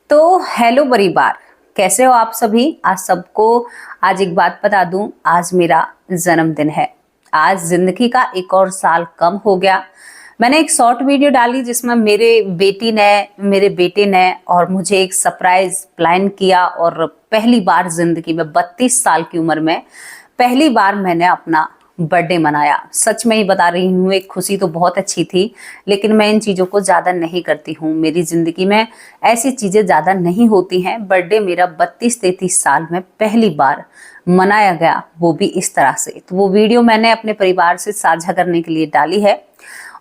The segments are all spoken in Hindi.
तो हेलो परिवार, कैसे हो आप सभी। आज सबको आज एक बात बता दूं, आज मेरा जन्मदिन है। आज जिंदगी का एक और साल कम हो गया। मैंने एक शॉर्ट वीडियो डाली जिसमें मेरे बेटे ने और मुझे एक सरप्राइज प्लान किया और पहली बार जिंदगी में 32 साल की उम्र में पहली बार मैंने अपना बर्थडे मनाया। सच में ही बता रही हूँ, एक खुशी तो बहुत अच्छी थी, लेकिन मैं इन चीज़ों को ज़्यादा नहीं करती हूँ। मेरी ज़िंदगी में ऐसी चीज़ें ज़्यादा नहीं होती हैं। बर्थडे मेरा 32-33 साल में पहली बार मनाया गया, वो भी इस तरह से। तो वो वीडियो मैंने अपने परिवार से साझा करने के लिए डाली है।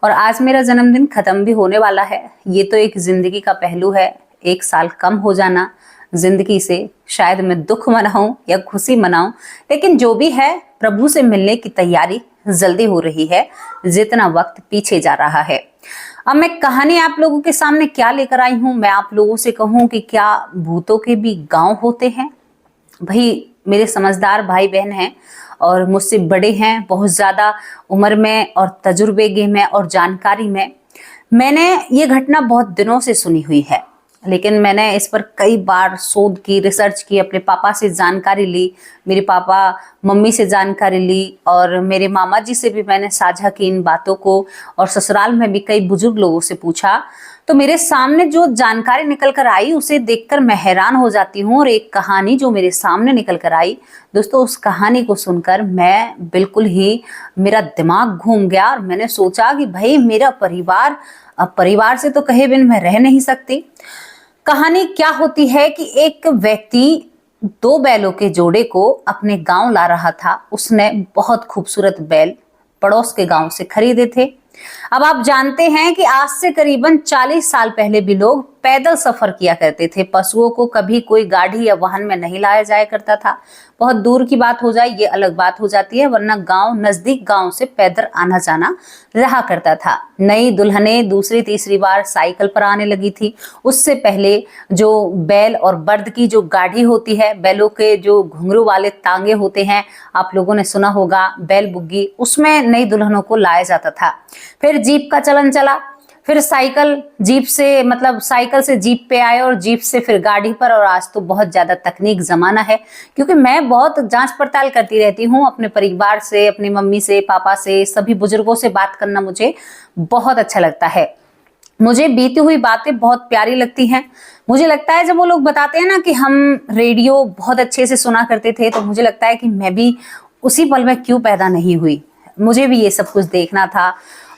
और आज मेरा जन्मदिन ख़त्म भी होने वाला है। ये तो एक ज़िंदगी का पहलू है, एक साल कम हो जाना जिंदगी से। शायद मैं दुख मनाऊं या खुशी मनाऊं, लेकिन जो भी है, प्रभु से मिलने की तैयारी जल्दी हो रही है जितना वक्त पीछे जा रहा है। अब मैं कहानी आप लोगों के सामने क्या लेकर आई हूं। मैं आप लोगों से कहूं कि क्या भूतों के भी गांव होते हैं। भाई, मेरे समझदार भाई बहन हैं और मुझसे बड़े हैं बहुत ज्यादा उम्र में और तजुर्बे में और जानकारी में। मैंने ये घटना बहुत दिनों से सुनी हुई है, लेकिन मैंने इस पर कई बार शोध की, रिसर्च की, अपने पापा से जानकारी ली, मेरे पापा मम्मी से जानकारी ली और मेरे मामा जी से भी मैंने साझा की इन बातों को, और ससुराल में भी कई बुजुर्ग लोगों से पूछा। तो मेरे सामने जो जानकारी निकल कर आई उसे देखकर मैं हैरान हो जाती हूँ। और एक कहानी जो मेरे सामने निकल कर आई दोस्तों, उस कहानी को सुनकर मैं बिल्कुल ही, मेरा दिमाग घूम गया और मैंने सोचा कि भाई मेरा परिवार, अब परिवार से तो कहे बिन मैं रह नहीं सकती। कहानी क्या होती है कि एक व्यक्ति 2 बैलों के जोड़े को अपने गांव ला रहा था। उसने बहुत खूबसूरत बैल पड़ोस के गांव से खरीदे थे। अब आप जानते हैं कि आज से करीबन 40 साल पहले भी लोग पैदल सफर किया करते थे। पशुओं को कभी कोई गाड़ी या वाहन में नहीं लाया जाया करता था। बहुत दूर की बात हो जाए ये अलग बात हो जाती है, वरना गांव, नजदीक गांव से पैदल आना जाना रहा करता था। नई दुल्हनें दूसरी तीसरी बार साइकिल पर आने लगी थी। उससे पहले जो बैल और बर्द की जो गाड़ी होती है, बैलों के जो घुंघरू वाले तांगे होते हैं, आप लोगों ने सुना होगा, बैल बुग्गी, उसमें नई दुल्हनों को लाया जाता था। फिर जीप का चलन चला, फिर साइकिल, जीप से मतलब साइकिल से जीप पे आए और जीप से फिर गाड़ी पर। और आज तो बहुत ज्यादा तकनीक जमाना है, क्योंकि मैं बहुत जांच पड़ताल करती रहती हूँ अपने परिवार से, अपनी मम्मी से, पापा से, सभी बुजुर्गों से बात करना मुझे बहुत अच्छा लगता है। मुझे बीती हुई बातें बहुत प्यारी लगती हैं। मुझे लगता है जब वो लोग बताते हैं ना कि हम रेडियो बहुत अच्छे से सुना करते थे, तो मुझे लगता है कि मैं भी उसी पल में क्यों पैदा नहीं हुई। मुझे भी ये सब कुछ देखना था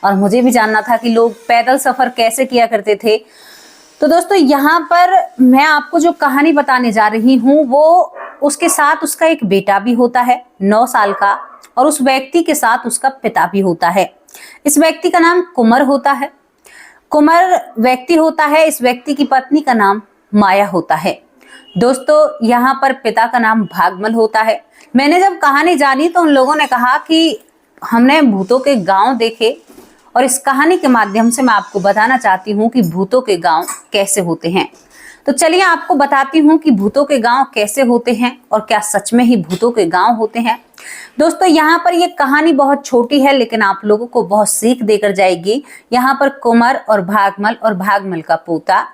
और मुझे भी जानना था कि लोग पैदल सफर कैसे किया करते थे। तो दोस्तों, यहाँ पर मैं आपको जो कहानी बताने जा रही हूँ वो, उसके साथ उसका एक बेटा भी होता है 9 साल का, और उस व्यक्ति के साथ उसका पिता भी होता है। इस व्यक्ति का नाम कुंवर होता है। कुंवर व्यक्ति होता है। इस व्यक्ति की पत्नी का नाम माया होता है। दोस्तों, यहाँ पर पिता का नाम भागमल होता है। मैंने जब कहानी जानी तो उन लोगों ने कहा कि हमने भूतों के गांव देखे, और इस कहानी के माध्यम से मैं आपको बताना चाहती हूँ कि भूतों के गांव कैसे होते हैं। तो चलिए आपको बताती हूँ कि भूतों के गांव कैसे होते हैं और क्या सच में ही भूतों के गांव होते हैं। दोस्तों, यहाँ पर ये कहानी बहुत छोटी है, लेकिन आप लोगों को बहुत सीख देकर जाएगी। यहाँ पर कुंवर और भागमल का पोता,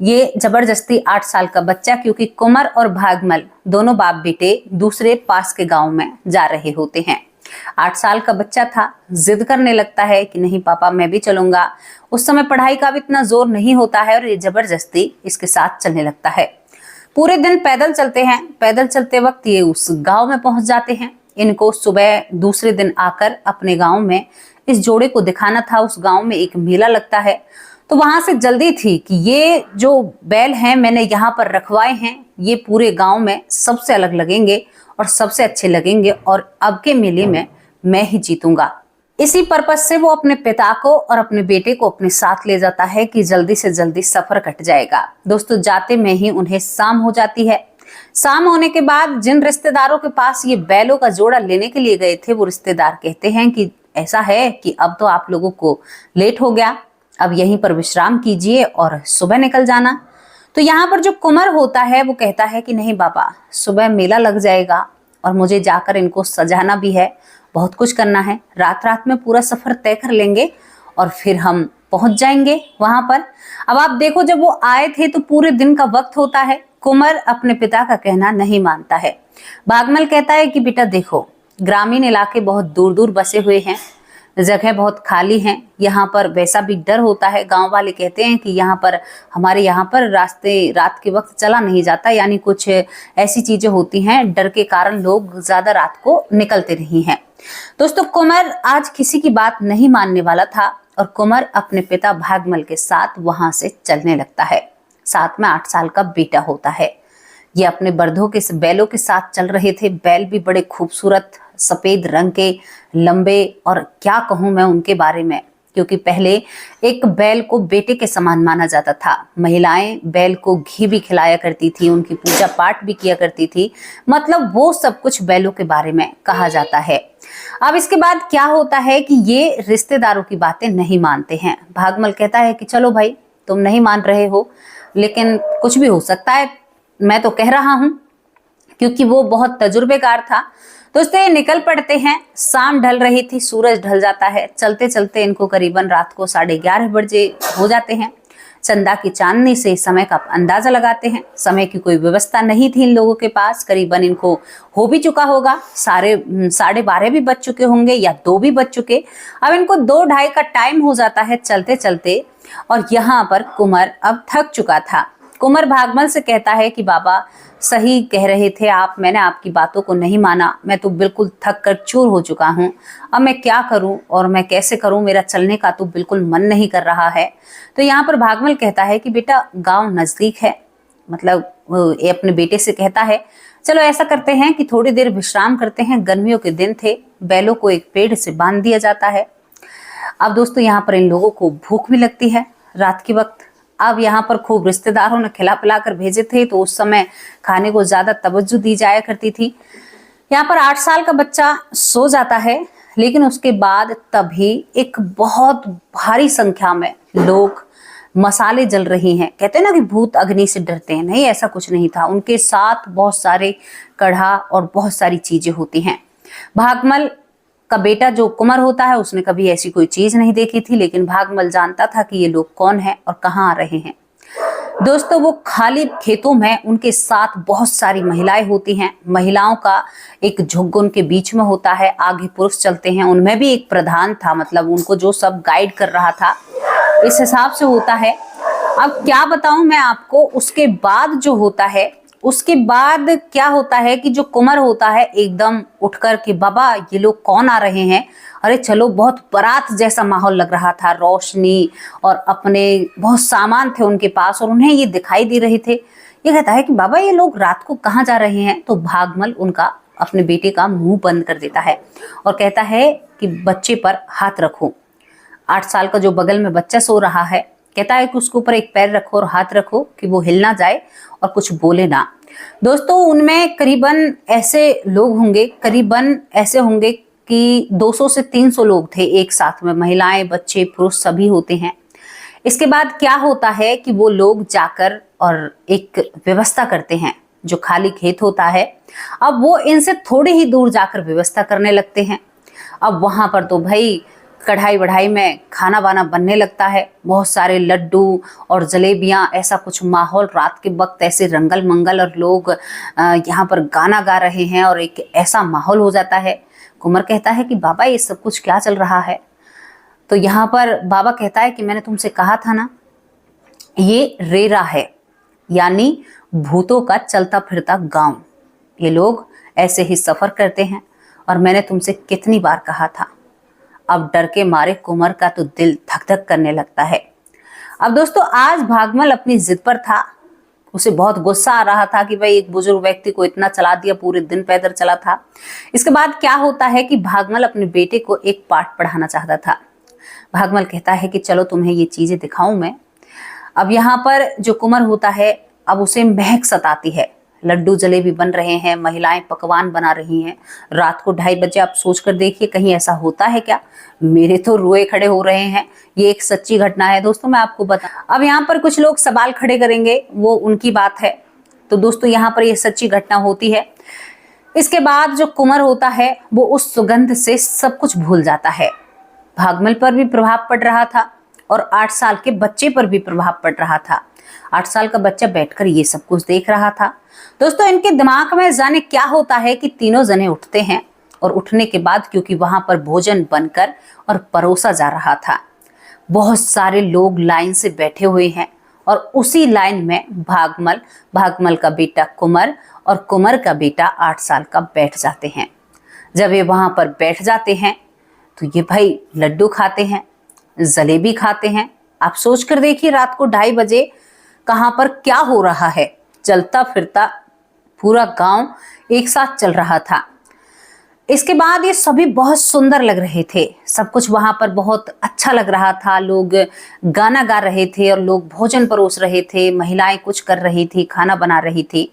ये जबरदस्ती 8 साल का बच्चा, क्योंकि कुंवर और भागमल दोनों बाप बेटे दूसरे पास के गांव में जा रहे होते हैं। 8 साल का बच्चा था, जिद करने लगता है कि नहीं पापा मैं भी चलूंगा। उस समय पढ़ाई का भी इतना जोर नहीं होता है और ये जबरदस्ती इसके साथ चलने लगता है। पूरे दिन पैदल चलते हैं। पैदल चलते वक्त ये उस गांव में पहुंच जाते हैं। इनको सुबह दूसरे दिन आकर अपने गांव में इस जोड़े को दिखाना था। उस गांव में एक मेला लगता है, तो वहां से जल्दी थी कि ये जो बैल हैं मैंने यहाँ पर रखवाए हैं, ये पूरे गांव में सबसे अलग लगेंगे और सबसे अच्छे लगेंगे, और अब के मेले में मैं ही जीतूंगा। इसी पर्पज से वो अपने पिता को और अपने बेटे को अपने साथ ले जाता है कि जल्दी से जल्दी सफर कट जाएगा। दोस्तों, जाते में ही उन्हें शाम हो जाती है। शाम होने के बाद जिन रिश्तेदारों के पास ये बैलों का जोड़ा लेने के लिए गए थे, वो रिश्तेदार कहते हैं कि ऐसा है कि अब तो आप लोगों को लेट हो गया, अब यहीं पर विश्राम कीजिए और सुबह निकल जाना। तो यहाँ पर जो कुंवर होता है वो कहता है कि नहीं बाबा, सुबह मेला लग जाएगा और मुझे जाकर इनको सजाना भी है, बहुत कुछ करना है। रात रात में पूरा सफर तय कर लेंगे और फिर हम पहुंच जाएंगे वहां पर। अब आप देखो, जब वो आए थे तो पूरे दिन का वक्त होता है। कुंवर अपने पिता का कहना नहीं मानता है। भागमल कहता है कि बेटा देखो, ग्रामीण इलाके बहुत दूर दूर बसे हुए हैं, जगह बहुत खाली हैं, यहाँ पर वैसा भी डर होता है। गांव वाले कहते हैं कि हमारे यहाँ पर रास्ते रात के वक्त चला नहीं जाता, यानी कुछ ऐसी चीजें होती हैं, डर के कारण लोग ज्यादा रात को निकलते नहीं हैं। दोस्तों, कुंवर आज किसी की बात नहीं मानने वाला था और कुंवर अपने पिता भागमल के साथ वहां से चलने लगता है। साथ में 8 साल का बेटा होता है। ये अपने बर्धों के बैलों के साथ चल रहे थे। बैल भी बड़े खूबसूरत सफेद रंग के, लंबे, और क्या कहूं मैं उनके बारे में, क्योंकि पहले एक बैल को बेटे के समान माना जाता था। महिलाएं बैल को घी भी खिलाया करती थी, उनकी पूजा पाठ भी किया करती थी। मतलब वो सब कुछ बैलों के बारे में कहा जाता है। अब इसके बाद क्या होता है कि ये रिश्तेदारों की बातें नहीं मानते हैं। भागमल कहता है कि चलो भाई, तुम नहीं मान रहे हो, लेकिन कुछ भी हो सकता है, मैं तो कह रहा हूं, क्योंकि वो बहुत तजुर्बेकार था। दोस्तों, ये निकल पड़ते हैं। शाम ढल रही थी, सूरज ढल जाता है। चलते चलते इनको करीबन रात को 11:30 बजे हो जाते हैं। चंदा की चांदनी से समय का अंदाजा लगाते हैं। समय की कोई व्यवस्था नहीं थी इन लोगों के पास। करीबन इनको हो भी चुका होगा, 12:30 भी बज चुके होंगे या 2 भी बज चुके। अब इनको 2-2:30 का टाइम हो जाता है चलते चलते, और यहाँ पर कुंवर अब थक चुका था। कुंवर भागमल से कहता है कि बाबा, सही कह रहे थे आप, मैंने आपकी बातों को नहीं माना। मैं तो बिल्कुल थक कर चूर हो चुका हूँ। अब मैं क्या करूँ और मैं कैसे करूँ, मेरा चलने का तो बिल्कुल मन नहीं कर रहा है। तो यहाँ पर भागमल कहता है कि बेटा, गांव नजदीक है। मतलब ये अपने बेटे से कहता है, चलो ऐसा करते हैं कि थोड़ी देर विश्राम करते हैं। गर्मियों के दिन थे, बैलों को एक पेड़ से बांध दिया जाता है। अब दोस्तों, यहाँ पर इन लोगों को भूख भी लगती है रात के वक्त। अब यहाँ पर खूब रिश्तेदारों ने खिला पिला कर भेजे थे, तो उस समय खाने को ज्यादा तवज्जो दी जाया करती थी। यहाँ पर 8 साल का बच्चा सो जाता है, लेकिन उसके बाद तभी एक बहुत भारी संख्या में लोग, मसाले जल रही हैं। कहते हैं ना कि भूत अग्नि से डरते हैं, नहीं, ऐसा कुछ नहीं था। उनके साथ बहुत सारे कढ़ा और बहुत सारी चीजें होती हैं। भागमल का बेटा जो कुंवर होता है, उसने कभी ऐसी कोई चीज नहीं देखी थी, लेकिन भागमल जानता था कि ये लोग कौन है और कहाँ आ रहे हैं। दोस्तों, वो खाली खेतों में उनके साथ बहुत सारी महिलाएं होती हैं। महिलाओं का एक झुंड उनके बीच में होता है, आगे पुरुष चलते हैं। उनमें भी एक प्रधान था, मतलब उनको जो सब गाइड कर रहा था, इस हिसाब से होता है। अब क्या बताऊं मैं आपको, उसके बाद जो होता है, उसके बाद क्या होता है कि जो कुंवर होता है एकदम उठकर के, बाबा ये लोग कौन आ रहे हैं, अरे चलो। बहुत बारात जैसा माहौल लग रहा था, रोशनी और अपने बहुत सामान थे उनके पास, और उन्हें ये दिखाई दे रहे थे। ये कहता है कि बाबा, ये लोग रात को कहाँ जा रहे हैं। तो भागमल उनका, अपने बेटे का मुंह बंद कर देता है और कहता है कि बच्चे पर हाथ रखो। 8 साल का जो बगल में बच्चा सो रहा है, कहता है कि उसके ऊपर एक पैर रखो और हाथ रखो कि वो हिल ना जाए और कुछ बोले ना। दोस्तों, उनमें करीबन ऐसे लोग होंगे, करीबन ऐसे होंगे कि 200 से 300 लोग थे एक साथ में, महिलाएं, बच्चे, पुरुष सभी होते हैं। इसके बाद क्या होता है कि वो लोग जाकर और एक व्यवस्था करते हैं, जो खाली खेत होता है। अब वो इनसे थोड़ी ही दूर जाकर व्यवस्था करने लगते हैं। अब वहां पर तो भाई कढ़ाई बढ़ाई में खाना वाना बनने लगता है, बहुत सारे लड्डू और जलेबियां, ऐसा कुछ माहौल रात के वक्त, ऐसे रंगल मंगल, और लोग यहाँ पर गाना गा रहे हैं और एक ऐसा माहौल हो जाता है। कुंवर कहता है कि बाबा, ये सब कुछ क्या चल रहा है। तो यहाँ पर बाबा कहता है कि मैंने तुमसे कहा था ना, ये रेरा है, यानी भूतों का चलता फिरता गांव। ये लोग ऐसे ही सफर करते हैं, और मैंने तुमसे कितनी बार कहा था। अब डर के मारे कुंवर का तो दिल धक धक करने लगता है। अब दोस्तों, आज भागमल अपनी जिद पर था। उसे बहुत गुस्सा आ रहा था कि भाई एक बुजुर्ग व्यक्ति को इतना चला दिया, पूरे दिन पैदल चला था। इसके बाद क्या होता है कि भागमल अपने बेटे को एक पाठ पढ़ाना चाहता था। भागमल कहता है कि चलो तुम्हें ये चीजें दिखाऊं मैं। अब यहाँ पर जो कुंवर होता है, अब उसे महक सताती है। लड्डू जलेबी बन रहे हैं, महिलाएं पकवान बना रही हैं। रात को 2:30 बजे आप सोच कर देखिए, कहीं ऐसा होता है क्या। मेरे तो रोए खड़े हो रहे हैं। ये एक सच्ची घटना है दोस्तों, मैं आपको बता। अब यहाँ पर कुछ लोग सवाल खड़े करेंगे, वो उनकी बात है। तो दोस्तों, यहाँ पर ये सच्ची घटना होती है। इसके बाद जो कुंवर होता है, वो उस सुगंध से सब कुछ भूल जाता है। भागमल पर भी प्रभाव पड़ रहा था और 8 साल के बच्चे पर भी प्रभाव पड़ रहा था। 8 साल का बच्चा बैठकर ये सब कुछ देख रहा था। दोस्तों, इनके दिमाग में जाने क्या होता है कि तीनों जने उठते हैं और उठने के बाद क्योंकि वहां पर भोजन बनकर और परोसा जा रहा था, बहुत सारे लोग लाइन से बैठे हुए हैं और उसी लाइन में भागमल का बेटा कुंवर और कुंवर का बेटा 8 साल का बैठ जाते हैं। जब ये वहां पर बैठ जाते हैं तो ये भाई लड्डू खाते हैं, जलेबी खाते हैं। आप सोच कर देखिए, रात को 2:30 बजे कहां पर क्या हो रहा है। चलता फिरता पूरा गांव एक साथ चल रहा था। इसके बाद ये सभी बहुत सुंदर लग रहे थे, सब कुछ वहां पर बहुत अच्छा लग रहा था। लोग गाना गा रहे थे और लोग भोजन परोस रहे थे, महिलाएं कुछ कर रही थी, खाना बना रही थी।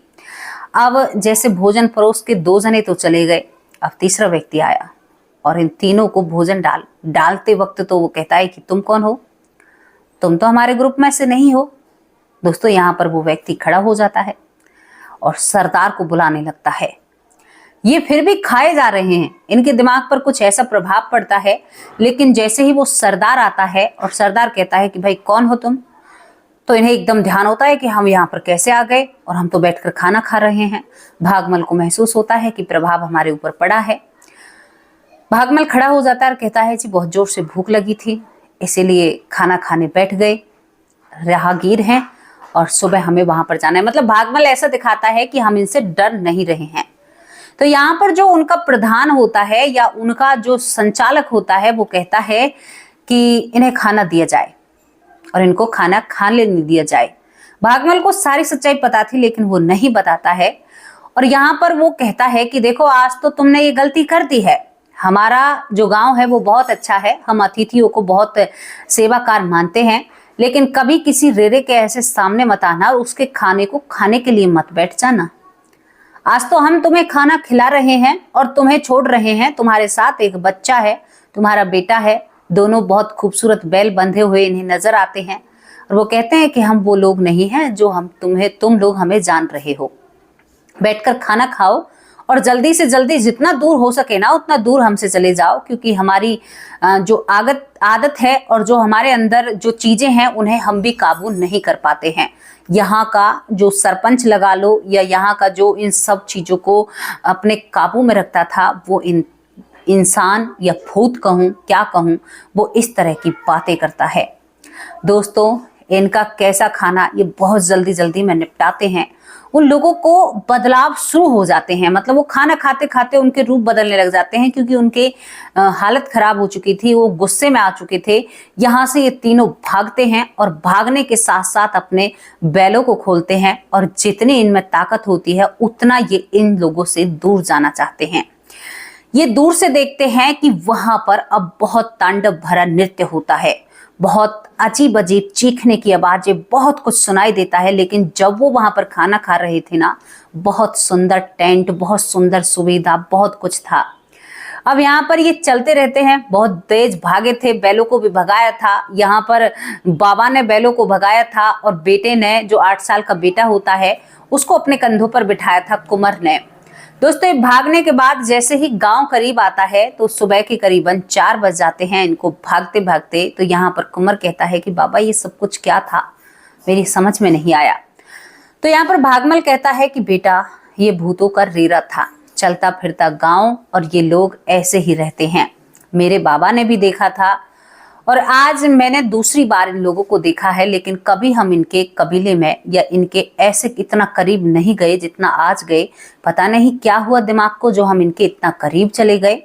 अब जैसे भोजन परोस के 2 जने तो चले गए, अब तीसरा व्यक्ति आया और इन तीनों को भोजन डालते वक्त तो वो कहता है कि तुम कौन हो, तुम तो हमारे ग्रुप में से नहीं हो। दोस्तों, यहाँ पर वो व्यक्ति खड़ा हो जाता है और सरदार को बुलाने लगता है। ये फिर भी खाए जा रहे हैं, इनके दिमाग पर कुछ ऐसा प्रभाव पड़ता है, लेकिन जैसे ही वो सरदार आता है और सरदार कहता है कि भाई कौन हो तुम, तो इन्हें एकदम ध्यान होता है कि हम यहाँ पर कैसे आ गए और हम तो बैठकर खाना खा रहे हैं। भागमल को महसूस होता है कि प्रभाव हमारे ऊपर पड़ा है। भागमल खड़ा हो जाता है और कहता है जी बहुत जोर से भूख लगी थी, इसीलिए खाना खाने बैठ गए, राहगीर हैं और सुबह हमें वहां पर जाना है। मतलब भागमल ऐसा दिखाता है कि हम इनसे डर नहीं रहे हैं। तो यहाँ पर जो उनका प्रधान होता है या उनका जो संचालक होता है वो कहता है कि इन्हें खाना दिया जाए और इनको खाना खाने नहीं दिया जाए। भागमल को सारी सच्चाई पता थी लेकिन वो नहीं बताता है और यहाँ पर वो कहता है कि देखो आज तो तुमने ये गलती कर दी है, हमारा जो गांव है वो बहुत अच्छा है, हम अतिथियों को बहुत सेवाकार मानते हैं, लेकिन कभी किसी रेरे के ऐसे सामने मत आना और उसके खाने को खाने के लिए मत बैठ जाना। आज तो हम तुम्हें खाना खिला रहे हैं और तुम्हें छोड़ रहे हैं, तुम्हारे साथ एक बच्चा है, तुम्हारा बेटा है, दोनों बहुत खूबसूरत बैल बंधे हुए इन्हें नजर आते हैं और वो कहते हैं कि हम वो लोग नहीं हैं जो तुम लोग हमें जान रहे हो। बैठकर खाना खाओ और जल्दी से जल्दी जितना दूर हो सके ना उतना दूर हमसे चले जाओ, क्योंकि हमारी जो आदत है और जो हमारे अंदर जो चीजें हैं उन्हें हम भी काबू नहीं कर पाते हैं। यहाँ का जो सरपंच लगा लो या यहाँ का जो इन सब चीजों को अपने काबू में रखता था, वो इंसान या भूत कहूँ क्या कहूँ, वो इस तरह की बातें करता है। दोस्तों, इनका कैसा खाना ये बहुत जल्दी में निपटाते हैं। उन लोगों को बदलाव शुरू हो जाते हैं, मतलब वो खाना खाते खाते उनके रूप बदलने लग जाते हैं, क्योंकि उनके हालत खराब हो चुकी थी, वो गुस्से में आ चुके थे। यहाँ से ये तीनों भागते हैं और भागने के साथ साथ अपने बैलों को खोलते हैं और जितनी इनमें ताकत होती है उतना ये इन लोगों से दूर जाना चाहते हैं। ये दूर से देखते हैं कि वहां पर अब बहुत तांडव भरा नृत्य होता है, बहुत अजीब अजीब चीखने की आवाजें, बहुत कुछ सुनाई देता है। लेकिन जब वो वहां पर खाना खा रहे थे ना, बहुत सुंदर टेंट, बहुत सुंदर सुविधा, बहुत कुछ था। अब यहाँ पर ये चलते रहते हैं, बहुत तेज भागे थे, बैलों को भी भगाया था। यहाँ पर बाबा ने बैलों को भगाया था और बेटे ने, जो 8 साल का बेटा होता है, उसको अपने कंधों पर बिठाया था कुंवर ने। दोस्तों, ये भागने के बाद जैसे ही गांव करीब आता है तो सुबह के करीबन 4 बज जाते हैं इनको भागते भागते। तो यहाँ पर कुंवर कहता है कि बाबा ये सब कुछ क्या था, मेरी समझ में नहीं आया। तो यहाँ पर भागमल कहता है कि बेटा ये भूतों का रेरा था, चलता फिरता गांव और ये लोग ऐसे ही रहते हैं। मेरे बाबा ने भी देखा था और आज मैंने दूसरी बार इन लोगों को देखा है, लेकिन कभी हम इनके कबीले में या इनके ऐसे इतना करीब नहीं गए जितना आज गए। पता नहीं क्या हुआ दिमाग को जो हम इनके इतना करीब चले गए।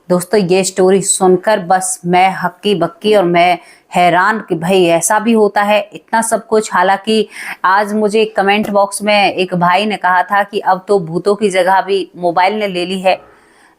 दोस्तों, ये स्टोरी सुनकर बस मैं हक्की बक्की और मैं हैरान कि भाई ऐसा भी होता है, इतना सब कुछ। हालांकि आज मुझे कमेंट बॉक्स में एक भाई ने कहा था कि अब तो भूतों की जगह भी मोबाइल ने ले ली है,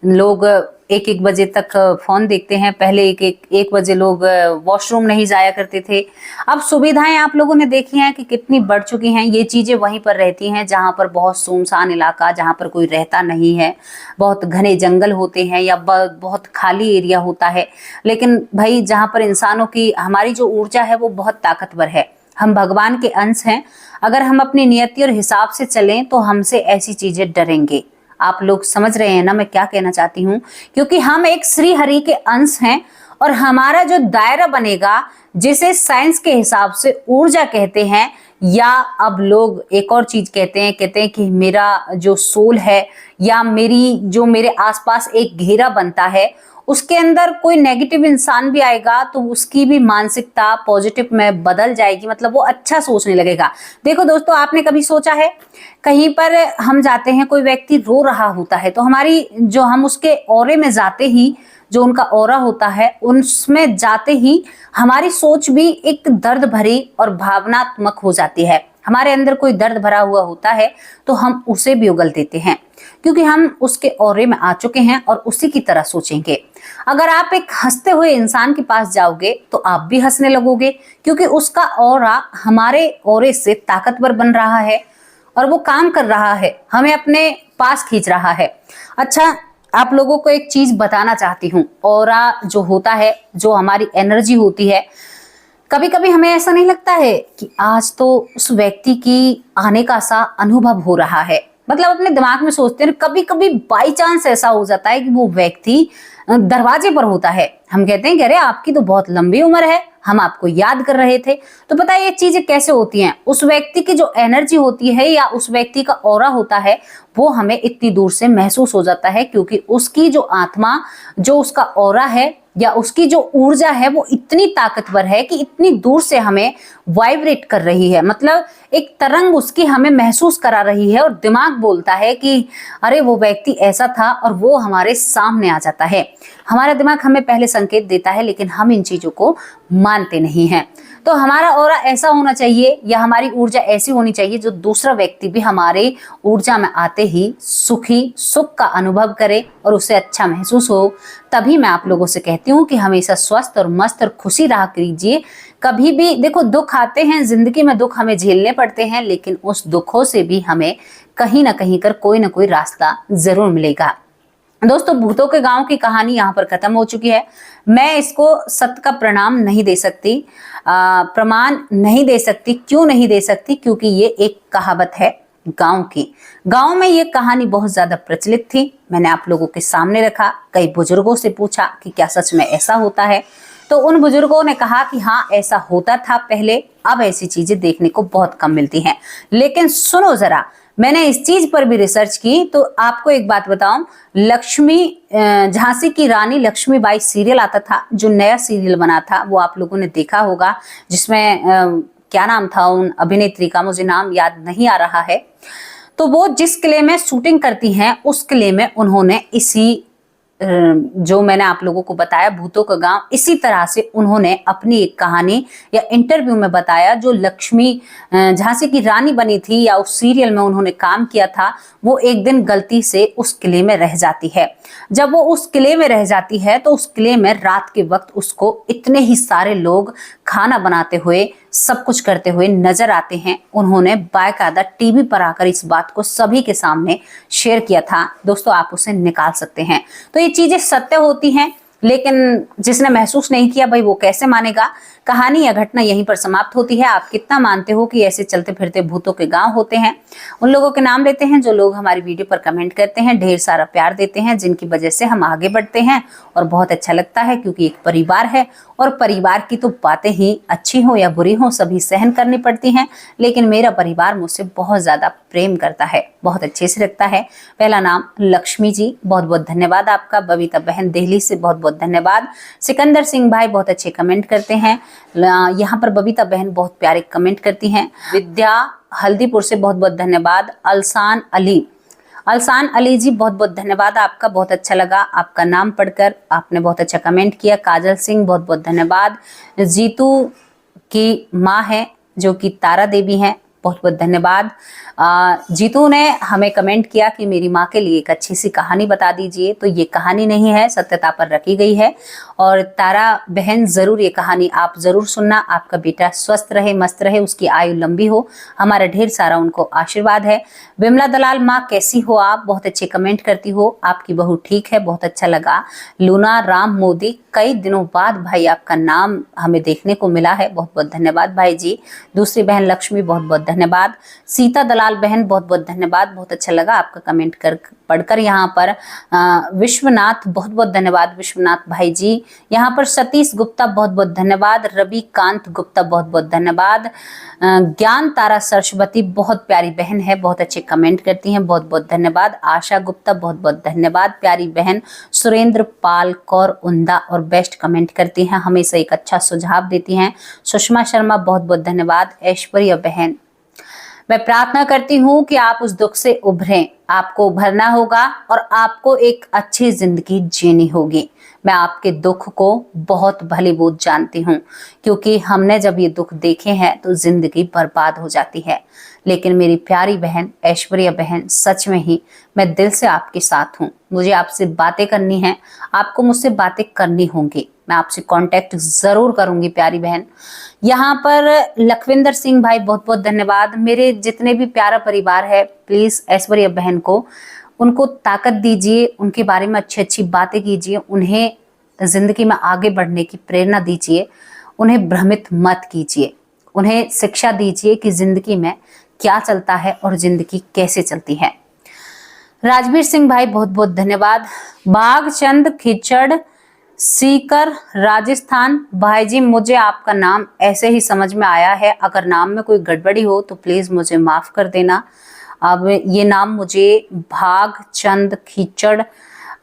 लोग 1-1 बजे तक फोन देखते हैं। पहले 1 बजे लोग वॉशरूम नहीं जाया करते थे। अब सुविधाएं आप लोगों ने देखी हैं कि कितनी बढ़ चुकी हैं। ये चीजें वहीं पर रहती हैं जहां पर बहुत सुनसान इलाका, जहां पर कोई रहता नहीं है, बहुत घने जंगल होते हैं या बहुत खाली एरिया होता है। लेकिन भाई जहां पर इंसानों की, हमारी जो ऊर्जा है वो बहुत ताकतवर है, हम भगवान के अंश हैं। अगर हम अपनी नियति और हिसाब से चलें तो हमसे ऐसी चीजें डरेंगे। आप लोग समझ रहे हैं ना मैं क्या कहना चाहती हूँ, क्योंकि हम एक श्री हरि के अंश हैं और हमारा जो दायरा बनेगा, जिसे साइंस के हिसाब से ऊर्जा कहते हैं, या अब लोग एक और चीज कहते हैं कि मेरा जो सोल है या मेरे आसपास एक घेरा बनता है, उसके अंदर कोई नेगेटिव इंसान भी आएगा तो उसकी भी मानसिकता पॉजिटिव में बदल जाएगी, मतलब वो अच्छा सोचने लगेगा। देखो दोस्तों, आपने कभी सोचा है, कहीं पर हम जाते हैं, कोई व्यक्ति रो रहा होता है तो हम उसके ऑरे में जाते ही, जो उनका ऑरा होता है उसमें जाते ही हमारी सोच भी एक दर्द भरी और भावनात्मक हो जाती है। हमारे अंदर कोई दर्द भरा हुआ होता है तो हम उसे भी उगल देते हैं, क्योंकि हम उसके ऑरे में आ चुके हैं और उसी की तरह सोचेंगे। अगर आप एक हंसते हुए इंसान के पास जाओगे तो आप भी हंसने लगोगे, क्योंकि उसका ऑरा हमारे ऑरे से ताकतवर बन रहा है और वो काम कर रहा है, हमें अपने पास खींच रहा है। अच्छा, आप लोगों को एक चीज बताना चाहती हूँ, ऑरा जो होता है, जो हमारी एनर्जी होती है, कभी कभी हमें ऐसा नहीं लगता है कि आज तो उस व्यक्ति की आने का सा अनुभव हो रहा है, मतलब अपने दिमाग में सोचते हैं। कभी कभी बाई चांस ऐसा हो जाता है कि वो व्यक्ति दरवाजे पर होता है, हम कहते हैं कि अरे आपकी तो बहुत लंबी उम्र है, हम आपको याद कर रहे थे। तो पता है ये चीजें कैसे होती हैं? उस व्यक्ति की जो एनर्जी होती है या उस व्यक्ति का ऑरा होता है, वो हमें इतनी दूर से महसूस हो जाता है, क्योंकि उसकी जो आत्मा, जो उसका ऑरा है या उसकी जो ऊर्जा है, वो इतनी ताकतवर है कि इतनी दूर से हमें वाइब्रेट कर रही है, मतलब एक तरंग उसकी हमें महसूस करा रही है, और दिमाग बोलता है कि अरे वो व्यक्ति ऐसा था, और वो हमारे सामने आ जाता है। हमारा दिमाग हमें पहले संकेत देता है, लेकिन हम इन चीजों को मानते नहीं हैं। तो हमारा ऑरा ऐसा होना चाहिए या हमारी ऊर्जा ऐसी होनी चाहिए जो दूसरा व्यक्ति भी हमारे ऊर्जा में आते ही सुख का अनुभव करे और उसे अच्छा महसूस हो। तभी मैं आप लोगों से कहती हूँ कि हमेशा स्वस्थ और मस्त और खुशी रहा कीजिए। कभी भी देखो, दुख आते हैं जिंदगी में, दुख हमें झेलने पड़ते हैं, लेकिन उस दुखों से भी हमें कहीं ना कहीं कर कोई ना कोई रास्ता जरूर मिलेगा। दोस्तों, भूतों के गांव की कहानी यहाँ पर खत्म हो चुकी है। मैं इसको सत्य का प्रमाण नहीं दे सकती, क्यों नहीं दे सकती? क्योंकि ये एक कहावत है गांव की। गांव में ये कहानी बहुत ज्यादा प्रचलित थी। मैंने आप लोगों के सामने रखा, कई बुजुर्गों से पूछा कि क्या सच में ऐसा होता है, तो उन बुजुर्गों ने कहा कि हाँ ऐसा होता था पहले, अब ऐसी चीजें देखने को बहुत कम मिलती हैं। लेकिन सुनो जरा, मैंने इस चीज पर भी रिसर्च की, तो आपको एक बात बताऊं, झांसी की रानी लक्ष्मीबाई सीरियल आता था, जो नया सीरियल बना था, वो आप लोगों ने देखा होगा, जिसमें क्या नाम था उन अभिनेत्री का, मुझे नाम याद नहीं आ रहा है। तो वो जिस किले में शूटिंग करती हैं, उस किले में उन्होंने इसी जो मैंने आप लोगों को बताया, भूतों का गांव, इसी तरह से उन्होंने अपनी एक कहानी या इंटरव्यू में बताया। जो लक्ष्मी झांसी की रानी बनी थी या उस सीरियल में उन्होंने काम किया था, वो एक दिन गलती से उस किले में रह जाती है। जब वो उस किले में रह जाती है तो उस किले में रात के वक्त उसको इतने ही सारे लोग खाना बनाते हुए, सब कुछ करते हुए नजर आते हैं। उन्होंने बाकायदा टीवी पर आकर इस बात को सभी के सामने शेयर किया था। दोस्तों, आप उसे निकाल सकते हैं। तो ये चीजें सत्य होती हैं, लेकिन जिसने महसूस नहीं किया भाई वो कैसे मानेगा। कहानी या घटना यहीं पर समाप्त होती है। आप कितना मानते हो कि ऐसे चलते फिरते भूतों के गांव होते हैं? उन लोगों के नाम लेते हैं जो लोग हमारी वीडियो पर कमेंट करते हैं, ढेर सारा प्यार देते हैं, जिनकी वजह से हम आगे बढ़ते हैं और बहुत अच्छा लगता है, क्योंकि एक परिवार है और परिवार की तो बातें ही अच्छी हो या बुरी हो, सभी सहन करनी पड़ती हैं। लेकिन मेरा परिवार मुझसे बहुत ज्यादा प्रेम करता है, बहुत अच्छे से रखता है। पहला नाम लक्ष्मी जी, बहुत बहुत धन्यवाद आपका। बबीता बहन दिल्ली से बहुत बहुत धन्यवाद। सिकंदर सिंह भाई बहुत अच्छे कमेंट करते हैं। यहाँ पर बबीता बहन बहुत प्यारे कमेंट करती हैं। विद्या हल्दीपुर से बहुत बहुत धन्यवाद। अल्सान अली जी बहुत बहुत धन्यवाद आपका, बहुत अच्छा लगा आपका नाम पढ़कर, आपने बहुत अच्छा कमेंट किया। काजल सिंह बहुत बहुत धन्यवाद। जीतू की माँ है जो कि तारा देवी हैं, बहुत बहुत धन्यवाद। जीतू ने हमें कमेंट किया कि मेरी माँ के लिए एक अच्छी सी कहानी बता दीजिए। तो ये कहानी नहीं है, सत्यता पर रखी गई है। और तारा बहन जरूर ये कहानी आप जरूर सुनना। आपका बेटा स्वस्थ रहे, मस्त रहे, उसकी आयु लंबी हो, हमारा ढेर सारा उनको आशीर्वाद है। विमला दलाल माँ कैसी हो आप? बहुत अच्छे कमेंट करती हो। आपकी बहू ठीक है, बहुत अच्छा लगा। लूना राम मोदी कई दिनों बाद भाई आपका नाम हमें देखने को मिला है, बहुत बहुत धन्यवाद भाई जी। दूसरी बहन लक्ष्मी, बहुत बहुत धन्यवाद। सीता दलाल बहन, बहुत बहुत धन्यवाद, बहुत अच्छा लगा आपका कमेंट कर पढ़कर। यहाँ पर विश्वनाथ, बहुत बहुत धन्यवाद विश्वनाथ भाई जी। यहाँ पर सतीश गुप्ता, बहुत बहुत धन्यवाद। रवि कांत गुप्ता, बहुत बहुत धन्यवाद। ज्ञान तारा सरस्वती, बहुत प्यारी बहन है, बहुत अच्छे कमेंट करती हैं, बहुत बहुत धन्यवाद। आशा गुप्ता, बहुत बहुत धन्यवाद प्यारी बहन। सुरेंद्र पाल कौर उंदा और बेस्ट कमेंट करती हैं, हमेशा एक अच्छा सुझाव देती हैं। सुषमा शर्मा, बहुत बहुत धन्यवाद। ऐश्वर्या बहन, मैं प्रार्थना करती हूँ कि आप उस दुख से उभरें, आपको उभरना होगा और आपको एक अच्छी जिंदगी जीनी होगी। मैं आपके दुख को बहुत भलीभांति जानती हूँ, क्योंकि हमने जब ये दुख देखे हैं तो जिंदगी बर्बाद हो जाती है। लेकिन मेरी प्यारी बहन ऐश्वर्या बहन, सच में ही मैं दिल से आपके साथ हूँ। मुझे आपसे बातें करनी है, आपको मुझसे बातें करनी होंगी, मैं आपसे कांटेक्ट जरूर करूंगी प्यारी बहन। यहाँ पर लखविंदर सिंह भाई, बहुत बहुत धन्यवाद। मेरे जितने भी प्यारा परिवार है, प्लीज ऐश्वर्या बहन को, उनको ताकत दीजिए, उनके बारे में अच्छी अच्छी बातें कीजिए, उन्हें जिंदगी में आगे बढ़ने की प्रेरणा दीजिए, उन्हें भ्रमित मत कीजिए, उन्हें शिक्षा दीजिए कि जिंदगी में क्या चलता है और जिंदगी कैसे चलती है। राजवीर सिंह भाई, बहुत बहुत धन्यवाद। बागचंद खिचड़, सीकर, राजस्थान भाई जी, मुझे आपका नाम ऐसे ही समझ में आया है, अगर नाम में कोई गड़बड़ी हो तो प्लीज मुझे माफ कर देना। अब ये नाम मुझे भागचंद खिचड़,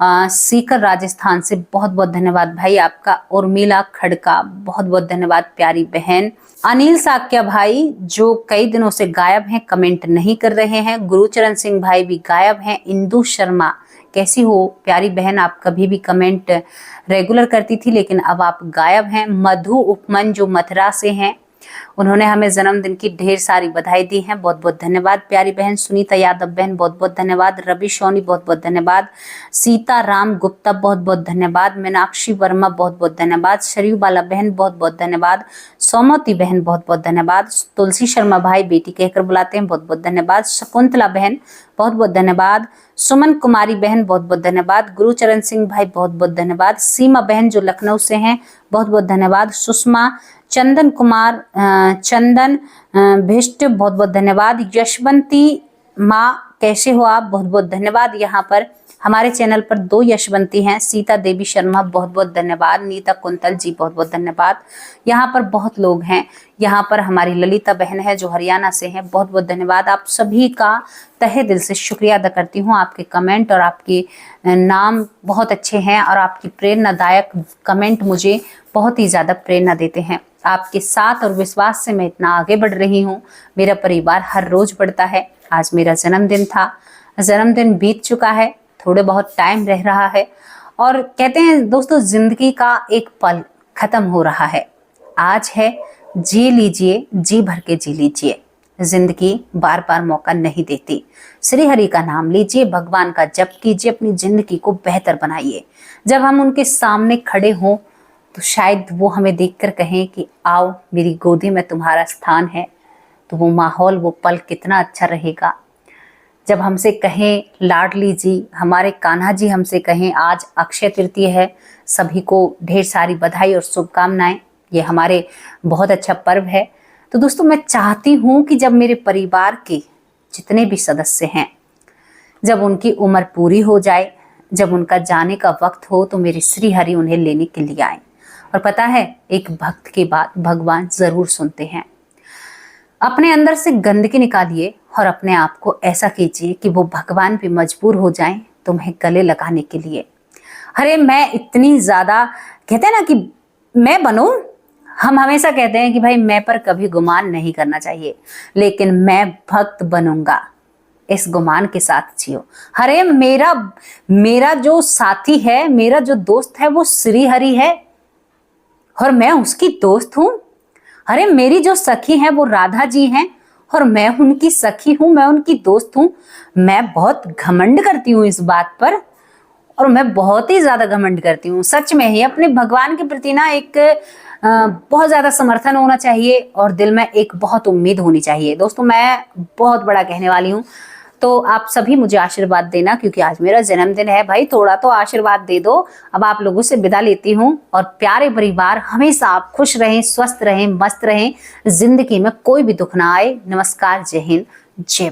सीकर, राजस्थान से, बहुत बहुत धन्यवाद भाई आपका। उर्मिला खड़का, बहुत बहुत धन्यवाद प्यारी बहन। अनिल साक्या भाई, जो कई दिनों से गायब हैं, कमेंट नहीं कर रहे हैं। गुरुचरण सिंह भाई भी गायब हैं। इंदु शर्मा, कैसी हो प्यारी बहन, आप कभी भी कमेंट रेगुलर करती थी लेकिन अब आप गायब हैं। मधु उपमन, जो मथुरा से हैं, उन्होंने हमें जन्मदिन की ढेर सारी बधाई दी है, बहुत बहुत धन्यवाद प्यारी बहन। सुनीता यादव बहन, बहुत बहुत धन्यवाद। रवि सोनी, बहुत बहुत धन्यवाद। सीता राम गुप्ता, बहुत बहुत धन्यवाद। मीनाक्षी वर्मा, बहुत बहुत धन्यवाद। शरीफ बाला बहन, बहुत बहुत धन्यवाद। सोमवती बहन, बहुत बहुत धन्यवाद। तुलसी शर्मा भाई, बेटी कहकर बुलाते हैं, बहुत बहुत धन्यवाद। शकुंतला बहन, बहुत बहुत धन्यवाद। सुमन कुमारी बहन, बहुत बहुत धन्यवाद। गुरुचरण सिंह भाई, बहुत बहुत धन्यवाद। सीमा बहन, जो लखनऊ से हैं, बहुत बहुत धन्यवाद। सुषमा, चंदन कुमार, चंदन भिष्ट, बहुत बहुत धन्यवाद। यशवंती माँ, कैसे हो आप, बहुत बहुत धन्यवाद। यहाँ पर हमारे चैनल पर 2 यशवंती हैं। सीता देवी शर्मा, बहुत बहुत धन्यवाद। नीता कुंतल जी, बहुत बहुत धन्यवाद। यहाँ पर बहुत लोग हैं। यहाँ पर हमारी ललिता बहन है जो हरियाणा से हैं, बहुत बहुत धन्यवाद। आप सभी का तहे दिल से शुक्रिया अदा करती हूँ। आपके कमेंट और आपके नाम बहुत अच्छे हैं और आपकी प्रेरणादायक कमेंट मुझे बहुत ही ज़्यादा प्रेरणा देते हैं। आपके साथ और विश्वास से मैं इतना आगे बढ़ रही हूँ। मेरा परिवार हर रोज बढ़ता है। आज मेरा जन्मदिन था, जन्मदिन बीत चुका है, थोड़े बहुत टाइम रह रहा है और कहते हैं दोस्तों, जिंदगी का एक पल खत्म हो रहा है। आज है, जी लीजिए, जी भर के जी लीजिए। जिंदगी बार बार मौका नहीं देती। श्री हरि का नाम लीजिए, भगवान का जप कीजिए, अपनी जिंदगी को बेहतर बनाइए। जब हम उनके सामने खड़े हों तो शायद वो हमें देखकर कहें कि आओ मेरी गोदी में तुम्हारा स्थान है, तो वो माहौल, वो पल कितना अच्छा रहेगा। जब हमसे कहें लाडली जी, हमारे कान्हा जी हमसे कहें आज अक्षय तृतीया है, सभी को ढेर सारी बधाई और शुभकामनाएं, ये हमारे बहुत अच्छा पर्व है। तो दोस्तों, मैं चाहती हूँ कि जब मेरे परिवार के जितने भी सदस्य हैं, जब उनकी उम्र पूरी हो जाए, जब उनका जाने का वक्त हो, तो मेरे श्री हरि उन्हें लेने के लिए आए। और पता है, एक भक्त की बात भगवान जरूर सुनते हैं। अपने अंदर से गंदगी निकालिए और अपने आप को ऐसा कीजिए कि वो भगवान भी मजबूर हो जाएं तुम्हें गले लगाने के लिए। अरे मैं इतनी ज्यादा, कहते हैं ना कि मैं बनूं, हम हमेशा कहते हैं कि भाई मैं पर कभी गुमान नहीं करना चाहिए, लेकिन मैं भक्त बनूंगा, इस गुमान के साथ जियो। अरे मेरा जो साथी है, मेरा जो दोस्त है, वो श्री हरि है और मैं उसकी दोस्त हूं। अरे मेरी जो सखी है वो राधा जी हैं और मैं उनकी सखी हूं, मैं उनकी दोस्त हूं। मैं बहुत घमंड करती हूँ इस बात पर, और मैं बहुत ही ज्यादा घमंड करती हूँ सच में ही। अपने भगवान के प्रति ना एक बहुत ज्यादा समर्थन होना चाहिए और दिल में एक बहुत उम्मीद होनी चाहिए। दोस्तों, मैं बहुत बड़ा कहने वाली हूँ, तो आप सभी मुझे आशीर्वाद देना, क्योंकि आज मेरा जन्मदिन है भाई, थोड़ा तो आशीर्वाद दे दो। अब आप लोगों से विदा लेती हूँ, और प्यारे परिवार हमेशा आप खुश रहें, स्वस्थ रहें, मस्त रहें, जिंदगी में कोई भी दुख ना आए। नमस्कार, जय हिंद, जय